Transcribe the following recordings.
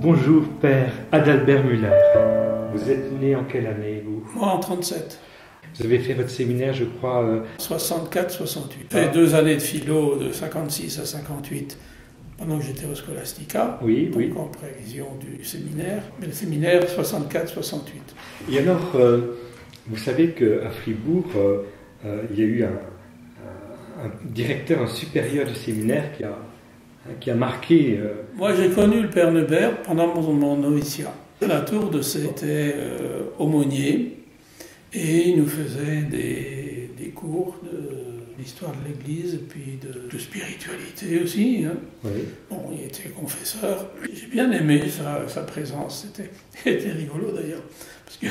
Bonjour, Père Adalbert Müller. Vous êtes né en quelle année, vous? Moi, en 37. Vous avez fait votre séminaire, je crois... 64-68. J'ai fait 2 années de philo, de 56 à 58, pendant que j'étais au Scholastica, Oui, donc oui. en prévision du séminaire. Mais le séminaire, 64-68. Et alors, vous savez qu'à Fribourg, il y a eu un directeur, un supérieur du séminaire qui a marqué... Moi, j'ai connu le Père Neubert pendant mon noviciat. La Tourde, c'était aumônier, et il nous faisait des cours d'histoire de l'Église, et puis de spiritualité aussi. Hein. Oui. Bon, il était confesseur. J'ai bien aimé sa présence, c'était rigolo d'ailleurs, parce que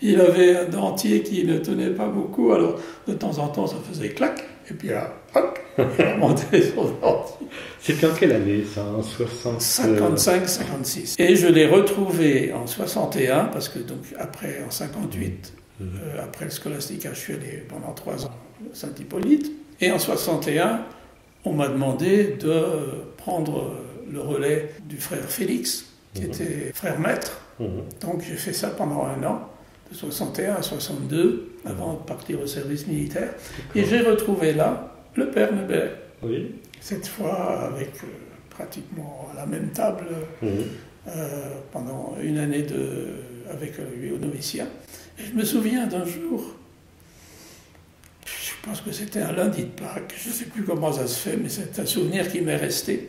il avait un dentier qui ne tenait pas beaucoup, alors de temps en temps ça faisait clac, et puis là, hop, il remontait son dentier. C'était en quelle année, ça? En 55-56. Et je l'ai retrouvé en 61, parce que donc après, en 58, après le Scholastica, je suis allé pendant 3 ans à Saint-Hippolyte. Et en 61, on m'a demandé de prendre le relais du frère Félix, qui était frère maître. Donc j'ai fait ça pendant 1 an, de 61 à 62, avant de partir au service militaire. Et j'ai retrouvé là le Père Neubert. Oui. Cette fois avec pratiquement à la même table pendant 1 année avec lui au noviciat. Et je me souviens d'un jour, je pense que c'était un lundi de Pâques, je ne sais plus comment ça se fait, mais c'est un souvenir qui m'est resté.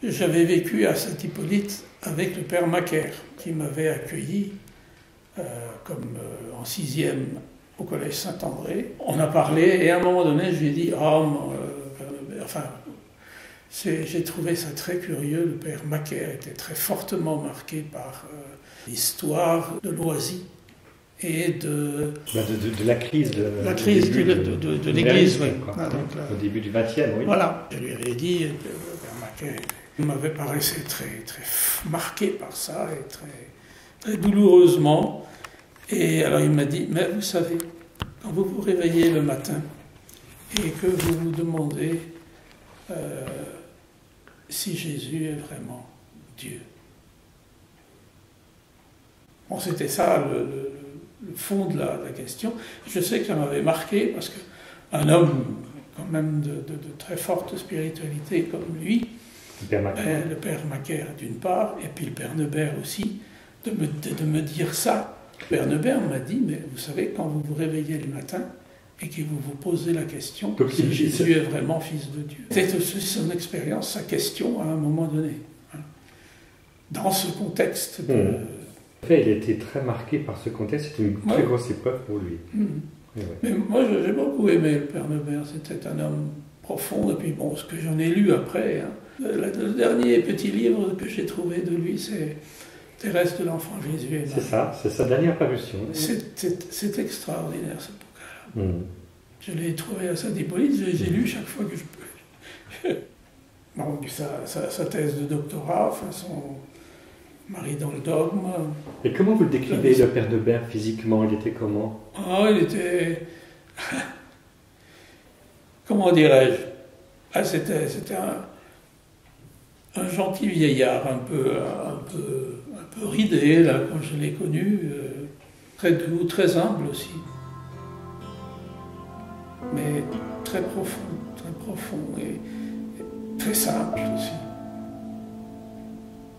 J'avais vécu à Saint-Hippolyte avec le Père Macaire, qui m'avait accueilli comme en 6e au collège Saint-André. On a parlé et à un moment donné, je lui ai dit j'ai trouvé ça très curieux. Le Père Macaire était très fortement marqué par l'histoire de Loisy et de la crise de l'Église. Oui. Au début du XXe, oui. Voilà. Je lui avais dit, le Père Macaire m'avait paru très, très marqué par ça, et très, très douloureusement. Et alors il m'a dit, mais vous savez, quand vous vous réveillez le matin et que vous vous demandez si Jésus est vraiment Dieu. Bon, c'était ça le fond de la question. Je sais que ça m'avait marqué parce qu'un homme quand même de très forte spiritualité comme lui, le Père Macaire d'une part, et puis le Père Neubert aussi, de me dire ça. Le Père Neubert m'a dit, mais vous savez, quand vous vous réveillez le matin et que vous vous posez la question si Jésus est vraiment Fils de Dieu. C'était aussi son expérience, sa question à un moment donné. Hein. Dans ce contexte. En fait, il a été très marqué par ce contexte, c'était une très grosse épreuve pour lui. Mais moi, j'ai beaucoup aimé le Père Neubert, c'était un homme profond, et puis bon, ce que j'en ai lu après, hein, le dernier petit livre que j'ai trouvé de lui, c'est Thérèse de l'Enfant Jésus. C'est sa dernière parution. C'est extraordinaire, ce bouquin-là. Je l'ai trouvé à Saint-Hippolyte, j'ai lu chaque fois que je peux. Bon, sa thèse de doctorat, enfin son Marie dans le dogme. Et comment vous le décrivez, le Père Neubert, physiquement? Il était comment? Il était... Comment dirais-je? C'était un gentil vieillard, un peu ridé, là, quand je l'ai connu, très doux, très humble aussi, mais très profond et très simple aussi.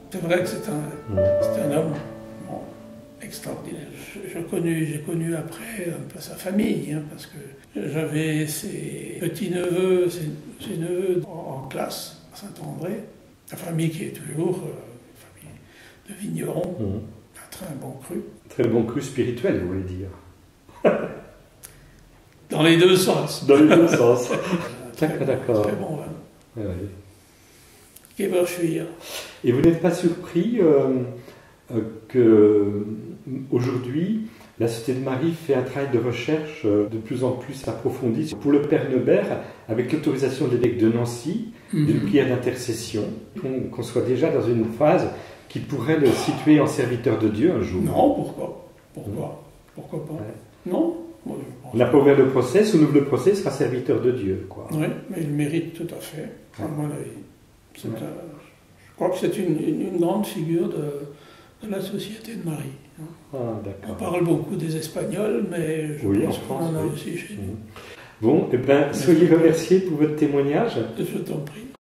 C'est vrai que c'est un homme extraordinaire. J'ai connu après un peu sa famille, hein, parce que j'avais ses petits-neveux, ses neveux en classe à Saint-André. La famille qui est toujours une famille de vignerons, un très bon cru. Très bon cru spirituel, vous voulez dire? Dans les deux sens. Dans les deux sens. D'accord. Très bon vin. Oui. Geberschwir. Et vous n'êtes pas surpris que aujourd'hui, la Société de Marie fait un travail de recherche de plus en plus approfondi pour le Père Neubert, avec l'autorisation de l'évêque de Nancy, d'une prière d'intercession, qu'on soit déjà dans une phase qui pourrait le situer en serviteur de Dieu un jour. Non, pourquoi pas? Non. On n'a pas ouvert le procès, si on ouvre le procès, il sera serviteur de Dieu, quoi. Oui, mais il mérite tout à fait, à mon avis. crois que c'est une grande figure de la Société de Marie. Ah, d'accord. On parle beaucoup des Espagnols, mais je pense qu'on en a aussi chez nous. Bon, soyez remerciés pour votre témoignage. Je t'en prie.